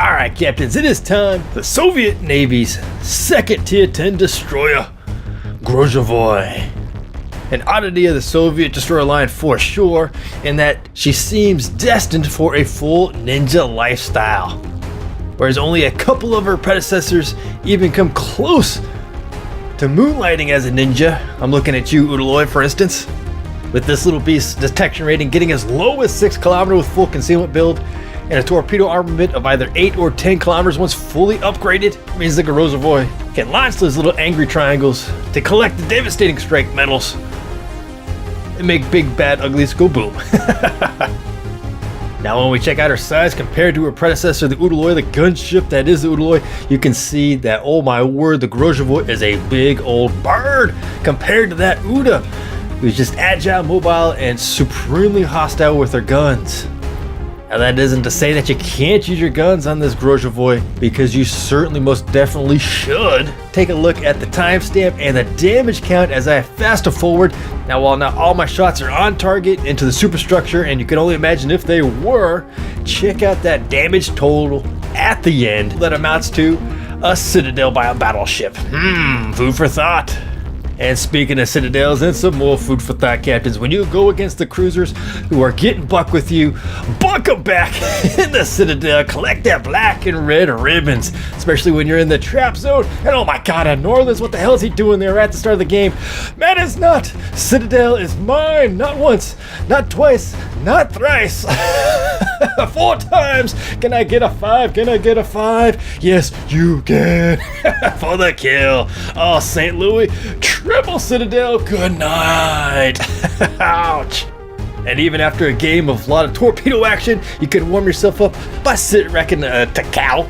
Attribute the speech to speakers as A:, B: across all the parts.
A: Alright, captains, it is time. The Soviet Navy's second Tier 10 destroyer, Grozovoi. An oddity of the Soviet destroyer line for sure, in that she seems destined for a full ninja lifestyle. Whereas only a couple of her predecessors even come close to moonlighting as a ninja. I'm looking at you, Udaloi, for instance. With this little beast's detection rating getting as low as 6 kilometers with full concealment build, and a torpedo armament of either 8 or 10 kilometers once fully upgraded, means the Grozovoi can launch those little angry triangles to collect the devastating strike medals and make big bad uglies go boom. Now when we check out her size compared to her predecessor, the Udaloi, the gunship that is the Udaloi, you can see that, oh my word, the Grozovoi is a big old bird compared to that Uda, who's just agile, mobile, and supremely hostile with her guns. Now that isn't to say that you can't use your guns on this Grozovoi, because you certainly most definitely should. Take a look at the timestamp and the damage count as I fast forward. Now while not all my shots are on target into the superstructure, and you can only imagine if they were, check out that damage total at the end that amounts to a citadel by a battleship. Food for thought. And speaking of citadels and some more food for thought, captains, when you go against the cruisers who are getting buck with you, buck them back in the citadel, collect that black and red ribbons, especially when you're in the trap zone. And oh my god, Northern's, what the hell is he doing there at the start of the game? Man, it's not. Citadel is mine, not once, not twice, not thrice. 4 times. Can I get a 5? Can I get a 5? Yes, you can. For the kill. Oh, St. Louis. Triple Citadel, good night. Ouch. And even after a game of a lot of torpedo action, you can warm yourself up by wrecking a Takao,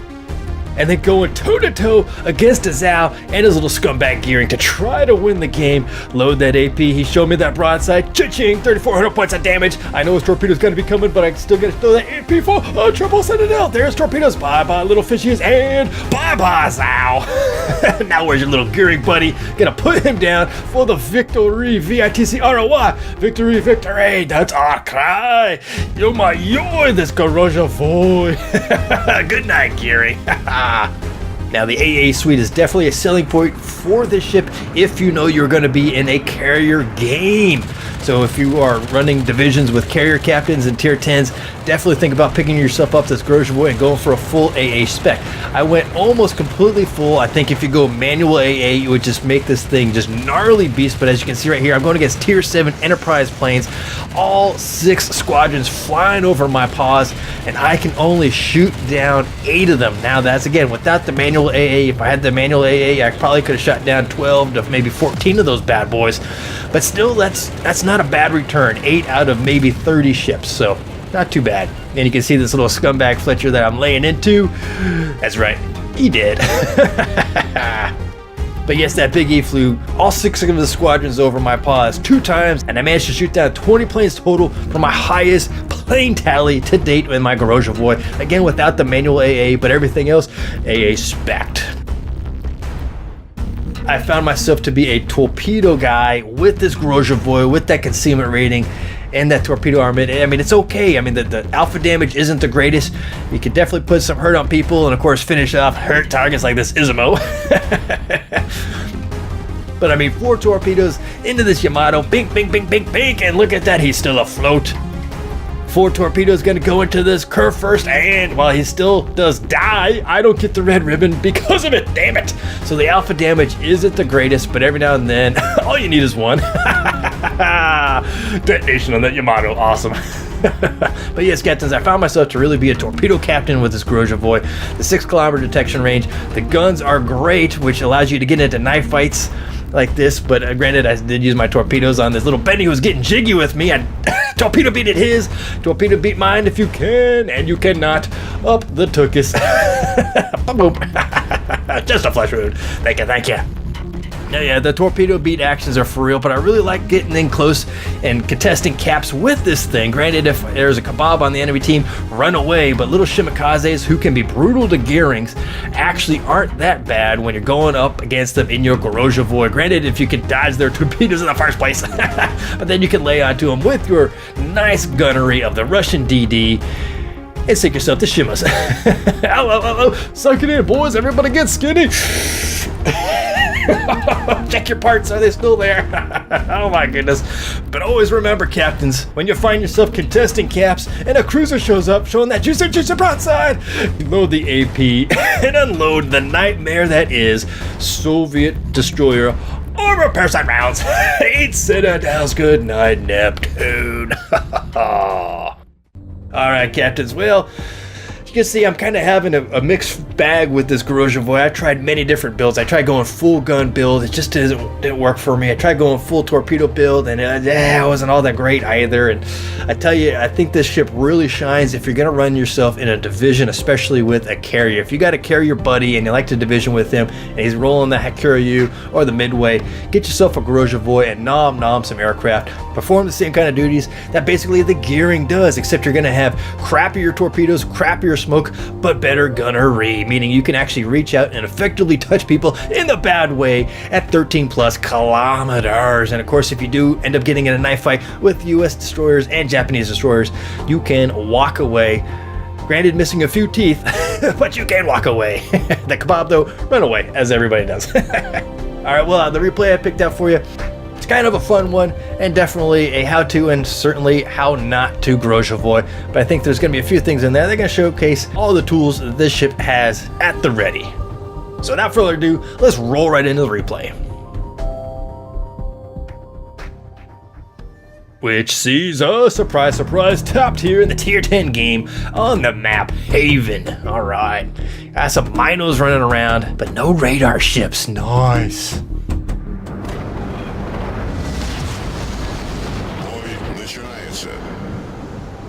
A: and then going toe-to-toe against a Zhao and his little scumbag gearing to try to win the game. Load that AP, he showed me that broadside, cha-ching, 3,400 points of damage. I know his torpedo's gonna be coming, but I still gotta throw that AP for a triple Citadel. There's torpedoes, bye-bye little fishies, and bye-bye Zhao. Now where's your little gearing buddy? Gonna put him down for the victory, VITCROY, victory, victory, that's our cry. Yo my yo, this Grozovoi. Good night, gearing. Now the AA suite is definitely a selling point for this ship if you know you're going to be in a carrier game. So if you are running divisions with carrier captains and tier 10s, definitely think about picking yourself up this Grozovoi and going for a full AA spec. I went almost completely full. I think if you go manual AA, you would just make this thing just gnarly beast. But as you can see right here, I'm going against tier 7 Enterprise planes, all 6 squadrons flying over my paws, and I can only shoot down 8 of them. Now that's again without the manual AA. If I had the manual AA, I probably could have shot down 12 to maybe 14 of those bad boys. But still, that's not a bad return. 8 out of maybe 30 ships, so not too bad. And you can see this little scumbag Fletcher that I'm laying into. That's right, he did. But yes, that Big E flew all 6 of the squadrons over my paws 2 times, and I managed to shoot down 20 planes total for my highest plane tally to date with my Grozovoi. Again, without the manual AA, but everything else AA spec'd. I found myself to be a torpedo guy with this Grozovoi, with that concealment rating and that torpedo armament. I mean, it's okay. I mean, the alpha damage isn't the greatest. You could definitely put some hurt on people and, of course, finish off hurt targets like this Izumo. But, I mean, 4 torpedoes into this Yamato. Bink, bink, bink, bink, bink. And look at that. He's still afloat. 4 torpedoes going to go into this curve first, and while he still does die, I don't get the red ribbon because of it, damn it. So the alpha damage isn't the greatest, but every now and then, all you need is 1. Detonation on that Yamato, awesome. But yes, captains, I found myself to really be a torpedo captain with this Grozovoi. The 6 kilometer detection range, the guns are great, which allows you to get into knife fights like this, but granted, I did use my torpedoes on this little Benny who was getting jiggy with me. I torpedo beat at his, torpedo beat mine if you can, and you cannot. Up the tuchus. Boom. Just a flesh wound. Thank you, thank you. Yeah, the torpedo beat actions are for real, but I really like getting in close and contesting caps with this thing. Granted, if there's a kebab on the enemy team, run away, but little shimikazes who can be brutal to gearings actually aren't that bad when you're going up against them in your Grozovoi. Granted, if you can dodge their torpedoes in the first place, but then you can lay onto them with your nice gunnery of the Russian DD. and sink yourself to shimmers. Suck it in, boys. Everybody get skinny. Check your parts, are they still there? Oh my goodness. But always remember, captains, when you find yourself contesting caps and a cruiser shows up showing that juicer broadside, load the AP and unload the nightmare that is Soviet destroyer armor parasite rounds. 8 citadels. Good night, Neptune. Alright, captains, well, you can see I'm kind of having a mixed bag with this Grozovoi. I tried many different builds. I tried going full gun build. It just didn't work for me. I tried going full torpedo build, and it wasn't all that great either. And I tell you, I think this ship really shines if you're going to run yourself in a division, especially with a carrier. If you got to carry your buddy and you like to division with him, and he's rolling the Hakuryu or the Midway, get yourself a Grozovoi and nom some aircraft. Perform the same kind of duties that basically the gearing does, except you're going to have crappier torpedoes, crappier smoke, but better gunnery, meaning you can actually reach out and effectively touch people in the bad way at 13 plus kilometers. And of course, if you do end up getting in a knife fight with US destroyers and Japanese destroyers, you can walk away. Granted, missing a few teeth, but you can walk away. The kebab, though, run away, as everybody does. All right, well, the replay I picked out for you, it's kind of a fun one, and definitely a how-to and certainly how not to Grozovoi. But I think there's going to be a few things in there. They're going to showcase all the tools that this ship has at the ready. So without further ado, let's roll right into the replay. Which sees us, surprise, surprise, top tier in the tier 10 game on the map Haven. Alright, got some minos running around, but no radar ships. Nice.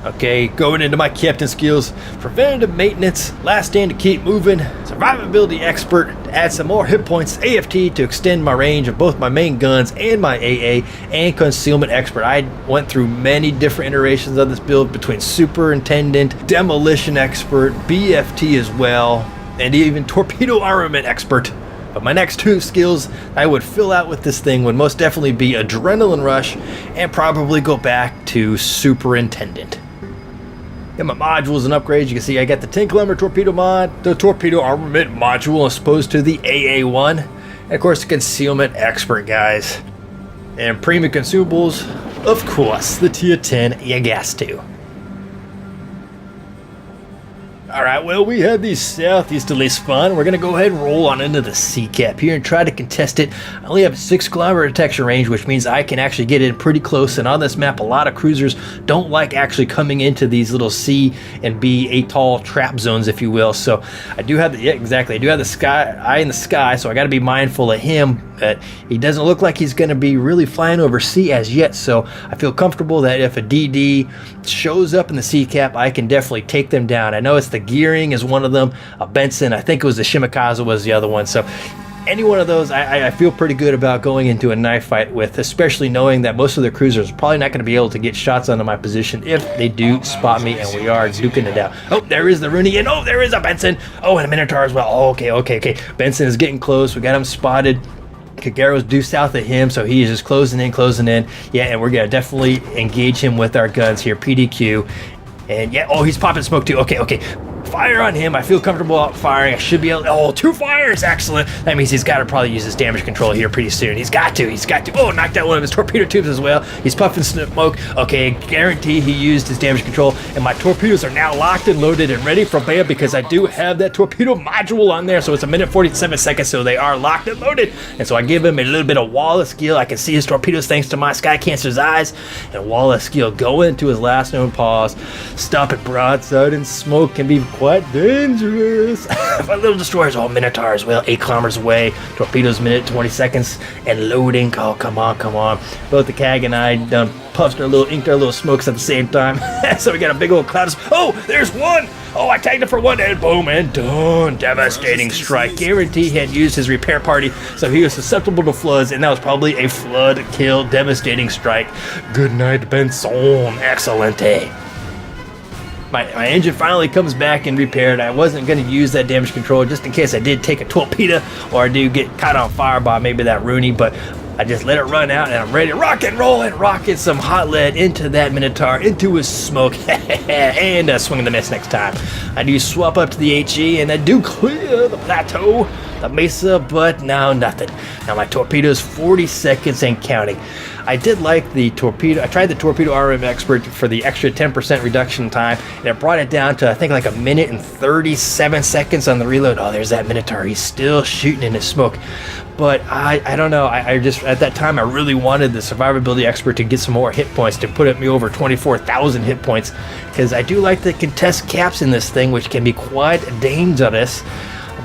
A: Okay, going into my captain skills, preventative maintenance, last stand to keep moving, survivability expert to add some more hit points, AFT to extend my range of both my main guns and my AA, and concealment expert. I went through many different iterations of this build between superintendent, demolition expert, BFT as well, and even torpedo armament expert. But my next two skills I would fill out with this thing would most definitely be adrenaline rush and probably go back to superintendent. Got my modules and upgrades. You can see I got the 10-kilometer torpedo mod, the torpedo armament module as opposed to the AA1, and of course the concealment expert, guys. And premium consumables, of course, the tier 10 you gas to. Alright, well, we had the southeasterly spawn. We're going to go ahead and roll on into the sea cap here and try to contest it. I only have a 6-kilometer detection range, which means I can actually get in pretty close. And on this map, a lot of cruisers don't like actually coming into these little C and B atoll trap zones, if you will. So I do have the, yeah, exactly. I do have the eye in the sky, so I got to be mindful of him. But he doesn't look like he's going to be really flying over sea as yet. So I feel comfortable that if a DD shows up in the sea cap, I can definitely take them down. I know it's the gearing is one of them, a Benson, I think it was the Shimakaza was the other one. So any one of those I feel pretty good about going into a knife fight with, especially knowing that most of their cruisers are probably not going to be able to get shots onto my position if they do spot me, and we are duking it out. Oh, there is the Rooney, and oh, there is a Benson. Oh, and a Minotaur as well. Oh, okay. Benson is getting close. We got him spotted. Kagero's due south of him, so he is just closing in. Yeah, and we're going to definitely engage him with our guns here, PDQ. And yeah, oh, he's popping smoke too. Okay. Fire on him. I feel comfortable out firing. I should be able to, oh, 2 fires. Excellent. That means he's got to probably use his damage control here pretty soon. He's got to. Oh, knocked out one of his torpedo tubes as well. He's puffing smoke. Okay, guarantee he used his damage control. And my torpedoes are now locked and loaded and ready for bam, because I do have that torpedo module on there. So it's 1:47 seconds, so they are locked and loaded. And so I give him a little bit of wall of skill. I can see his torpedoes thanks to my Sky Cancer's eyes. And wall of skill go into his last known pause. Stop it broadside, and smoke can be quite dangerous. My little destroyers, oh, Minotaur as well, 8 kilometers away. Torpedoes, 1:20 seconds, and loading. Oh, come on. Both the CAG and I done inked our little smokes at the same time. So we got a big old cloud of, oh, there's one. Oh, I tagged him for one, and boom, and done. Devastating strike. Guarantee he had used his repair party, so he was susceptible to floods, and that was probably a flood kill. Devastating strike. Good night, Benson. Excelente. My engine finally comes back and repaired. I wasn't going to use that damage control just in case I did take a torpedo or I do get caught on fire by maybe that Rooney, but I just let it run out, and I'm ready to rock and roll and rocket some hot lead into that Minotaur, into his smoke, and swing and a miss next time. I do swap up to the HE, and I do clear the plateau, the mesa, but now nothing. Now my torpedo's 40 seconds and counting. I did like the torpedo. I tried the torpedo RM expert for the extra 10% reduction time, and it brought it down to I think like 1 minute and 37 seconds on the reload. Oh, there's that Minotaur. He's still shooting in his smoke. But I don't know. I just at that time I really wanted the survivability expert to get some more hit points, to put me over 24,000 hit points, because I do like the contest caps in this thing, which can be quite dangerous.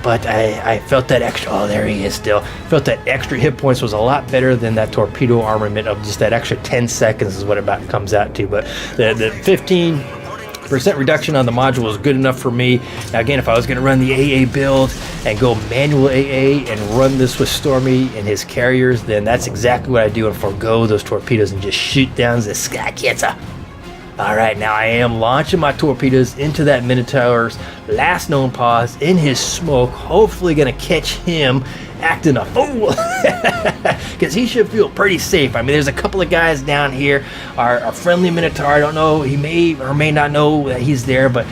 A: But I felt that extra, oh, there he is still. Felt that extra hit points was a lot better than that torpedo armament of just that extra 10 seconds is what it about comes out to. But the 15% reduction on the module was good enough for me. Now again, if I was going to run the AA build and go manual AA and run this with Stormy and his carriers, then that's exactly what I do and forego those torpedoes and just shoot down the sky cancer. Alright, now I am launching my torpedoes into that Minotaur's last known pause in his smoke, hopefully going to catch him acting a fool, because he should feel pretty safe. I mean, there's a couple of guys down here, our friendly Minotaur, I don't know, he may or may not know that he's there, but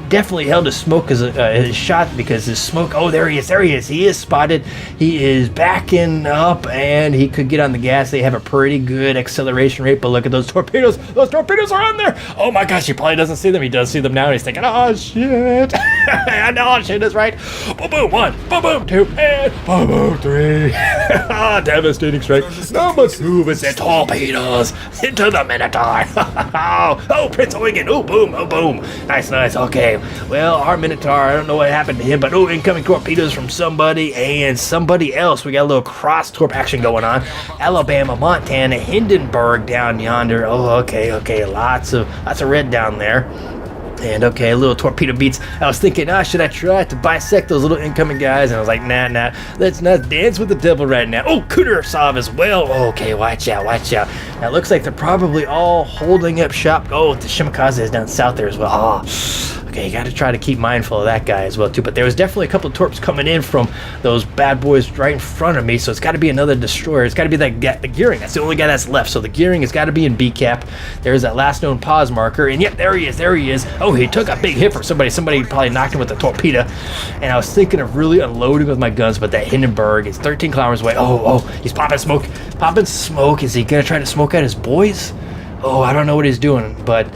A: definitely held his smoke as his shot, because his smoke, oh, there he is, he is spotted, he is backing up, and he could get on the gas. They have a pretty good acceleration rate, but look at those torpedoes are on there. Oh my gosh, he probably doesn't see them. He does see them now, and he's thinking, oh shit. I know shit is right. Boom boom 1, boom boom 2, and boom boom 3. Devastating strike. Number 2 is the torpedoes into the Minotaur. Oh, Prince Huygen. Oh boom, nice, okay. Well, our Minotaur, I don't know what happened to him, but incoming torpedoes from somebody and somebody else. We got a little cross torp action going on. Alabama, Montana, Hindenburg down yonder. Oh, okay, lots of red down there. And okay, a little torpedo beats. I was thinking, should I try to bisect those little incoming guys? And I was like, nah, let's not dance with the devil right now. Oh, Kuderasov as well. Okay, watch out. Now it looks like they're probably all holding up shop. Oh, the Shimakaze is down south there as well. Okay, you got to try to keep mindful of that guy as well too. But there was definitely a couple of torps coming in from those bad boys right in front of me, so it's got to be another destroyer. It's got to be the Gearing. That's the only guy that's left. So the Gearing has got to be in B cap. There's that last known pause marker, and yep, there he is. Oh, he took a big hit from somebody. Somebody probably knocked him with a torpedo. And I was thinking of really unloading with my guns, but that Hindenburg is 13 kilometers away. Oh, he's popping smoke. Is he gonna try to smoke out his boys? Oh, I don't know what he's doing, but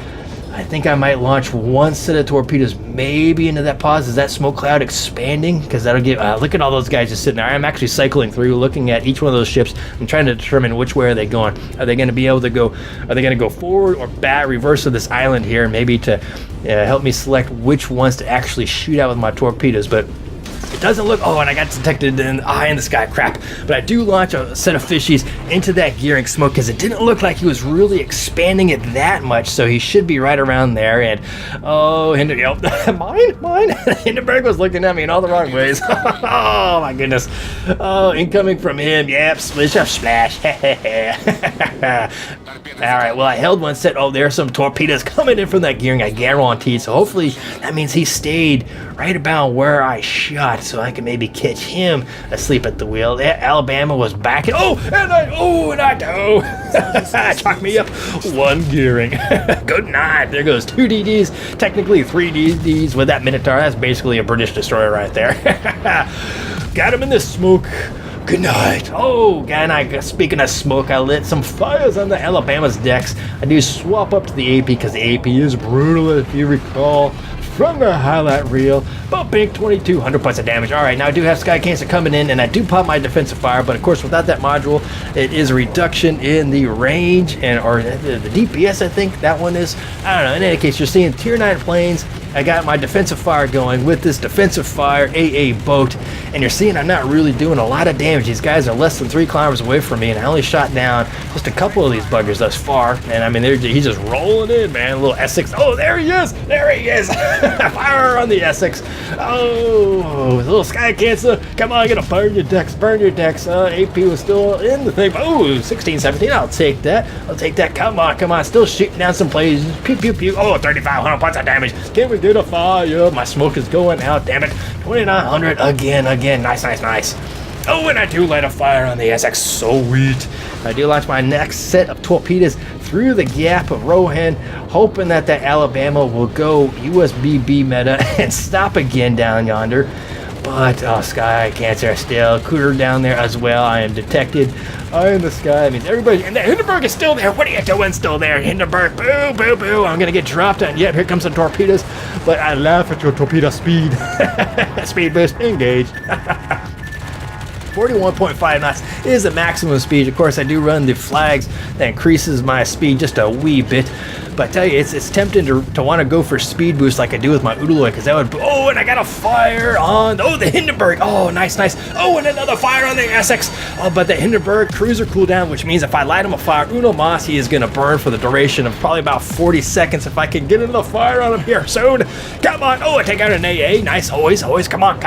A: I think I might launch one set of torpedoes maybe into that pause. Is that smoke cloud expanding? Because that'll give, look at all those guys just sitting there. I'm actually cycling through, looking at each one of those ships and trying to determine which way are they going. Are they going to be able to go, are they going to go forward or back, reverse of this island here, maybe to help me select which ones to actually shoot out with my torpedoes. But it doesn't look, and I got detected in high in the sky, crap. But I do launch a set of fishies into that Gearing smoke, because it didn't look like he was really expanding it that much, so he should be right around there. And mine. Hindenburg was looking at me in all the wrong ways. Oh my goodness. Oh, incoming from him. Yep, splish up splash. Alright, well, I held one set. Oh, there's some torpedoes coming in from that Gearing, I guarantee. So hopefully that means he stayed right about where I shot, so I can maybe catch him asleep at the wheel. Alabama was back. And I chalk me up one Gearing. Good night. There goes 2 DDs, technically 3 DDs with that Minotaur. That's basically a British destroyer right there. Got him in the smoke. Good night. Oh, and speaking of smoke, I lit some fires on the Alabama's decks. I do swap up to the AP, because the AP is brutal, if you recall from the highlight reel. But bink 2,200 points of damage. Alright, now I do have Sky Cancer coming in, and I do pop my defensive fire, but of course without that module, it is a reduction in the range, or the DPS, I think that one is. I don't know, in any case, you're seeing tier 9 planes. I got my defensive fire going with this defensive fire AA boat, and you're seeing I'm not really doing a lot of damage. These guys are less than 3 kilometers away from me, and I only shot down just a couple of these buggers thus far. And I mean, he's just rolling in, man. A little Essex. Oh, there he is. Fire on the Essex. Oh, a little Sky Cancer. Come on, gonna burn your decks. AP was still in the thing. Oh, 16, 17. I'll take that. Come on. Still shooting down some plays. Pew. Oh, 3,500 points of damage. Can we get a fire? My smoke is going out, damn it. 2,900 again. Nice. Oh, and I do light a fire on the SX. Sweet. I do launch my next set of torpedoes through the gap of Rohan, hoping that Alabama will go USB-B meta and stop again down yonder. But, oh, sky cancer still. Cooter down there as well. I am detected. Eye in the sky. That means everybody. And the Hindenburg is still there. What are you doing still there, Hindenburg? Boo, boo, boo. I'm going to get dropped on. Yep, here comes the torpedoes. But I laugh at your torpedo speed. Speed boost engaged. 41.5 knots is the maximum speed. Of course, I do run the flags that increases my speed just a wee bit. But I tell you, it's tempting to want to go for speed boost like I do with my Udaloy, because that would... Oh, and I got a fire on... Oh, the Hindenburg. Oh, nice, nice. Oh, and another fire on the Essex. Oh, but the Hindenburg cruiser cooldown, which means if I light him a fire, Uno Mas, he is going to burn for the duration of probably about 40 seconds if I can get another fire on him here soon. Come on. Oh, I take out an AA. Nice. Always. Come on.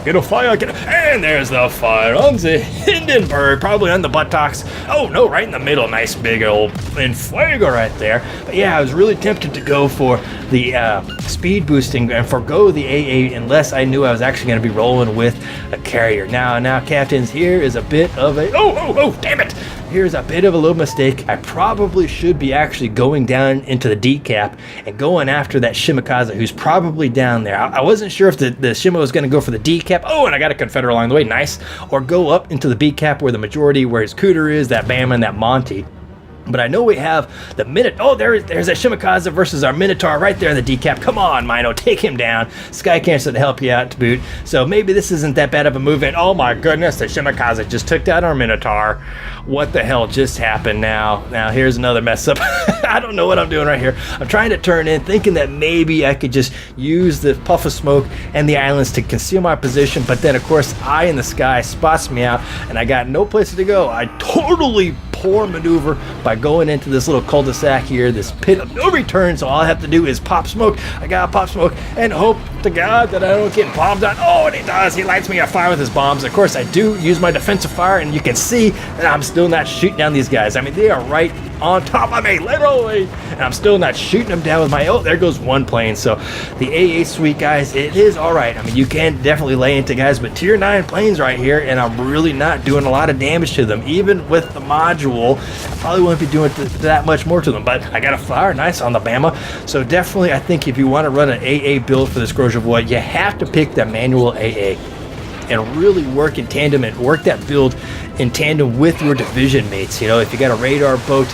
A: Get a fire. And there's the fire on the Hindenburg. Probably on the buttocks. Oh, no, right in the middle. Nice big old Infuego right there. But yeah, I was really tempted to go for the speed boosting and forgo the AA unless I knew I was actually going to be rolling with a carrier. Now, captains, here is a bit of a... Oh, damn it! Here's a bit of a little mistake. I probably should be actually going down into the decap and going after that Shimakaze who's probably down there. I wasn't sure if the Shima was going to go for the decap. Oh, and I got a Confederate along the way. Nice. Or go up into the B cap where the majority, where his Cooter is, that Bama and that Monty. But I know we have the Minotaur. Oh, there's that Shimakaze versus our Minotaur right there in the decap. Come on, Mino, take him down. Sky Cancer to help you out to boot. So maybe this isn't that bad of a move. And oh my goodness, the Shimakaze just took down our Minotaur. What the hell just happened now? Now here's another mess up. I don't know what I'm doing right here. I'm trying to turn in, thinking that maybe I could just use the puff of smoke and the islands to conceal my position. But then, of course, Eye in the Sky spots me out, and I got no place to go. I totally poor maneuver by going into this little cul-de-sac here, this pit of no return. So all I have to do is pop smoke. I gotta pop smoke and hope to God that I don't get bombed on. Oh, and he does. He lights me on fire with his bombs. Of course, I do use my defensive fire, and you can see that I'm still not shooting down these guys. I mean, they are right on top of me, literally, and I'm still not shooting them down with my... Oh, there goes one plane. So the AA suite, guys, it is all right. I mean, you can definitely lay into guys, but tier 9 planes right here, and I'm really not doing a lot of damage to them. Even with the module, I probably wouldn't be doing that much more to them, but I got a fire nice on the Bama. So definitely, I think if you want to run an AA build for this Grozovoi, you have to pick the manual AA and really work in tandem and work that build in tandem with your division mates. You know, if you got a radar boat,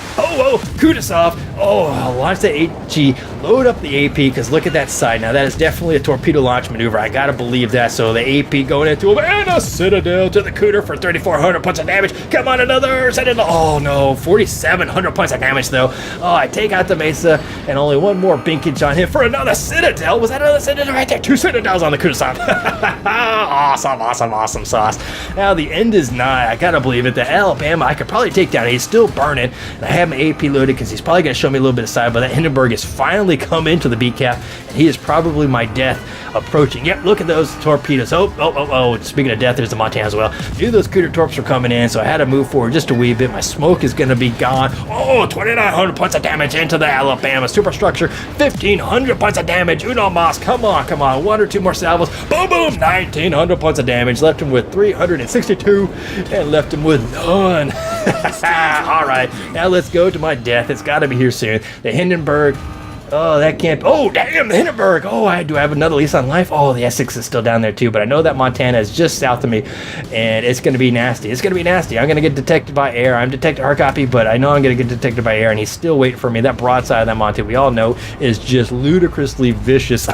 A: Kudasov, launch that HG, load up the AP, because look at that side. Now that is definitely a torpedo launch maneuver. I gotta believe that. So the AP going into him, and a Citadel to the Cooter for 3,400 points of damage. Come on, another Citadel. Oh no, 4,700 points of damage though. Oh, I take out the Mesa, and only one more binkage on him for another Citadel. Was that another Citadel right there? 2 Citadels on the Kudasov. Awesome sauce. Now the end is nigh. I gotta believe it. The Alabama, I could probably take down. He's still burning, and I have my AP loaded because he's probably gonna show me a little bit of side. But that Hindenburg has finally come into the B cap, and he is probably my death approaching. Yep, look at those torpedoes. Oh, speaking of death, there's the Montana as well. Knew those Cooter torps were coming in, so I had to move forward just a wee bit. My smoke is gonna be gone. Oh, 2,900 points of damage into the Alabama superstructure. 1,500 points of damage. Uno Mas, come on. 1 or 2 more salvos. Boom, 1,900 points of damage. Left him with 362 and left him with none. All right, now let's go to my death. It's got to be here soon. The Hindenburg. Oh, that can't... Oh, damn, the Hindenburg. Oh, I do have another lease on life. Oh, the Essex is still down there, too. But I know that Montana is just south of me, and it's going to be nasty. I'm going to get detected by air. I'm detected hard copy, but I know I'm going to get detected by air, and he's still waiting for me. That broadside of that Monty, we all know, is just ludicrously vicious.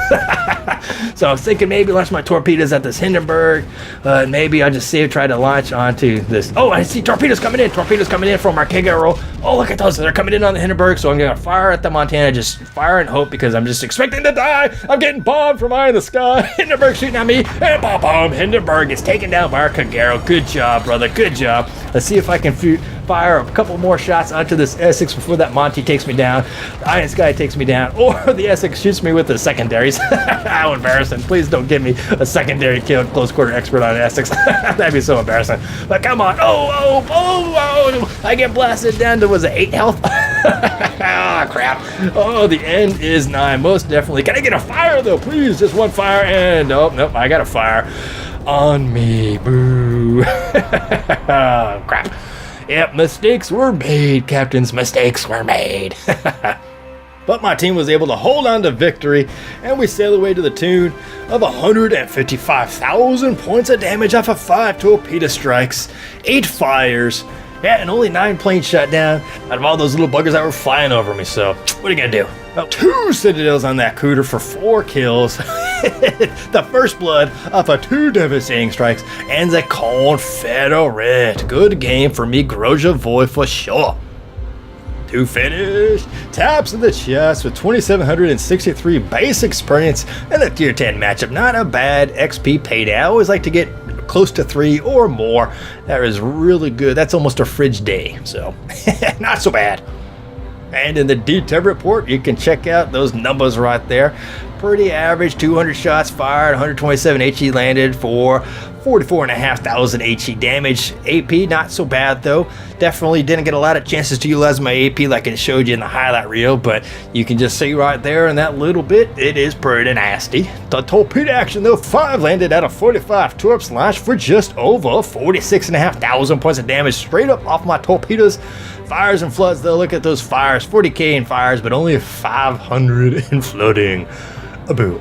A: So I was thinking maybe launch my torpedoes at this Hindenburg. Maybe I'll just try to launch onto this. Oh, I see torpedoes coming in. From our Kegaro. Oh, look at those. They're coming in on the Hindenburg, so I'm going to fire at the Montana. Just fire and hope, because I'm just expecting to die. I'm getting bombed from eye in the sky. Hindenburg shooting at me, and boom. Hindenburg is taken down by our Kagero. Good job, brother. Good job. Let's see if I can fire a couple more shots onto this Essex before that Monty takes me down, the Eye in the Sky takes me down, or the Essex shoots me with the secondaries. How embarrassing. Please don't give me a secondary kill, close quarter expert on Essex. That'd be so embarrassing. But come on. Oh, I get blasted down to, was it 8 health? Ah, crap. Oh, the end is nigh. Most definitely. Can I get a fire, though? Please, just one fire, and nope, I got a fire. on me. Boo. Crap. Yep, mistakes were made, captains. Mistakes were made. But my team was able to hold on to victory, and we sail away to the tune of 155,000 points of damage off of 5 torpedo strikes, 8 fires, yeah, and only 9 planes shot down out of all those little buggers that were flying over me. So, what are you gonna do? Well, 2 citadels on that cooter for 4 kills. The first blood off of 2 devastating strikes, and the Confederate. Good game for me, Grozovoi, for sure. To finish, taps in the chest with 2,763 base experience and a tier 10 matchup. Not a bad XP payday. I always like to get close to 3 or more. That is really good. That's almost a fridge day, so not so bad. And in the D10 report, you can check out those numbers right there. Pretty average, 200 shots fired, 127 HE landed for 44,500 HE damage. AP, not so bad though. Definitely didn't get a lot of chances to utilize my AP like it showed you in the highlight reel, but you can just see right there in that little bit, it is pretty nasty. The torpedo action though, 5 landed out of 45 torps launched for just over 46,500 points of damage straight up off my torpedoes. Fires and floods though, look at those fires, 40k in fires, but only 500 in flooding. A boo.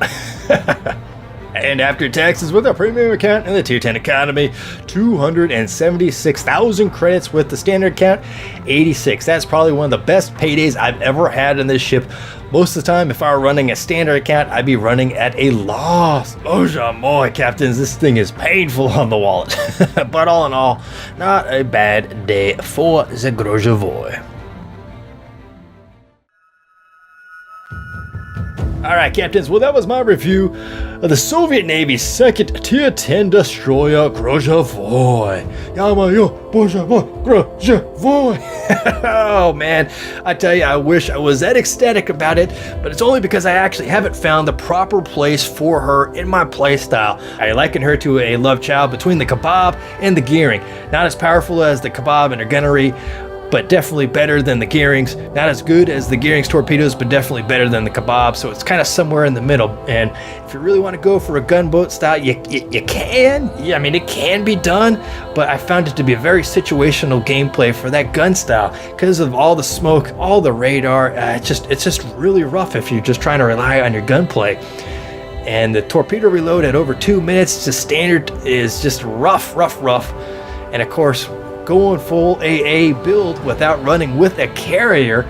A: And after taxes with a premium account in the tier 10 economy, 276,000 credits with the standard account, 86. That's probably one of the best paydays I've ever had in this ship. Most of the time, if I were running a standard account, I'd be running at a loss. Oh my captains, this thing is painful on the wallet. But all in all, not a bad day for the Grozovoi. Alright, captains, well, that was my review of the Soviet Navy's second Tier 10 destroyer, Grozovoi. Yamayo, Grozovoi, Grozovoi. Oh, man, I tell you, I wish I was that ecstatic about it, but it's only because I actually haven't found the proper place for her in my playstyle. I liken her to a love child between the Kebab and the Gearing. Not as powerful as the Kebab and her gunnery, but definitely better than the Gearings. Not as good as the Gearing's torpedoes, but definitely better than the Kebab, so it's kind of somewhere in the middle. And if you really want to go for a gunboat style, you can. Yeah, I mean, it can be done, but I found it to be a very situational gameplay for that gun style because of all the smoke, all the radar. It's just really rough if you're just trying to rely on your gunplay. And the torpedo reload at over 2 minutes to standard is just rough. And of course, going full AA build without running with a carrier,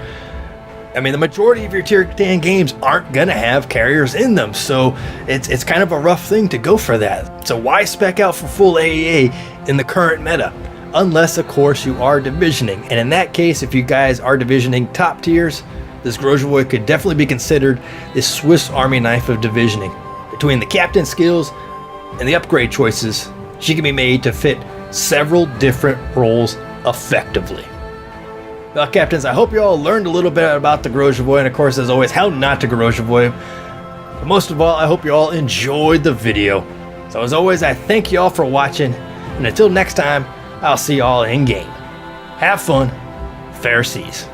A: I mean, the majority of your tier 10 games aren't gonna have carriers in them, so it's kind of a rough thing to go for that. So why spec out for full AAA in the current meta? Unless, of course, you are divisioning. And in that case, if you guys are divisioning top tiers, this Grozovoi could definitely be considered the Swiss Army knife of divisioning. Between the captain skills and the upgrade choices, she can be made to fit several different roles effectively. Well, captains, I hope you all learned a little bit about the Grozovoi, and of course, as always, how not to Grozovoi. But most of all, I hope you all enjoyed the video. So as always, I thank you all for watching, and until next time, I'll see you all in game. Have fun, fair seas.